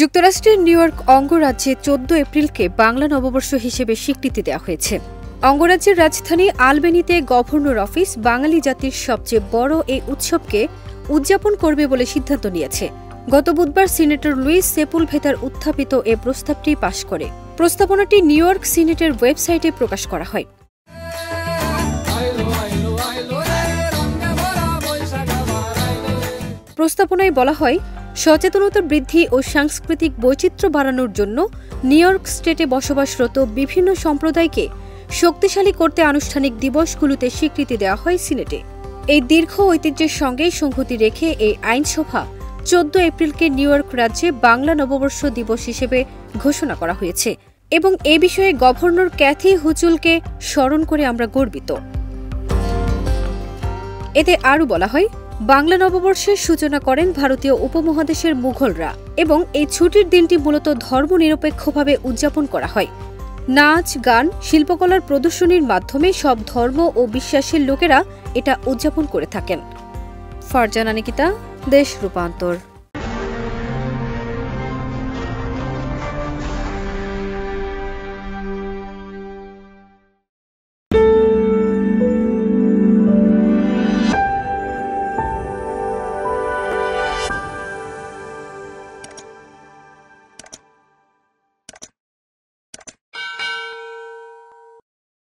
যুক্তরাষ্ট্রের new York অঙ্গরাজ্যে 14 এপ্রিলকে Bangla নববর্ষ হিসেবে স্বীকৃতি দেওয়া হয়েছে। অঙ্গরাজ্যের রাজধানী আলবেনিতে গভর্নর অফিস বাঙালি জাতির সবচেয়ে বড় এই উৎসবকে উদযাপন করবে বলে সিদ্ধান্ত নিয়েছে। গত বুধবার সিনেটর লুইস সেপুলভেদার উত্থাপিত এ প্রস্তাবটি পাশ করে। প্রস্তাবনাটি নিউ ইয়র্ক সিনেটের ওয়েবসাইটে প্রকাশ করা হয়। প্রস্তাবনায় বলা হয়, সচেতনতা বৃদ্ধি ও সাংস্কৃতিক বৈচিত্র্য বাড়ানোর জন্য নিউ ইয়র্ক স্টেটে বসবাসরত বিভিন্ন সম্প্রদায়কে শক্তিশালী করতে আনুষ্ঠানিক দিবসগুলোতে স্বীকৃতি দেওয়া হয় সিনেটে। এই দীর্ঘ ঐতিহ্যের সঙ্গে সংহতি রেখে এই আইনসভা 14 এপ্রিলকে নিউ ইয়র্ক রাজ্যে বাংলা নববর্ষ দিবস হিসেবে ঘোষণা করা হয়েছে এবং এ বিষয়ে গভর্নর ক্যাথি হুচুলকে স্মরণ করে আমরা গর্বিত। এতে আরও বলা হয়, বাংলা নববর্ষের সূচনা করেন ভারতীয় উপমহাদেশের মুঘলরা এবং এই ছুটির দিনটি মূলত ধর্মনিরপেক্ষভাবে উদযাপন করা হয়। নাচ, গান, শিল্পকলার প্রদর্শনীর মাধ্যমে সব ধর্ম ও বিশ্বাসের লোকেরা এটা উদযাপন করে থাকেন। ফারজানা নিকিতা, দেশ রূপান্তর।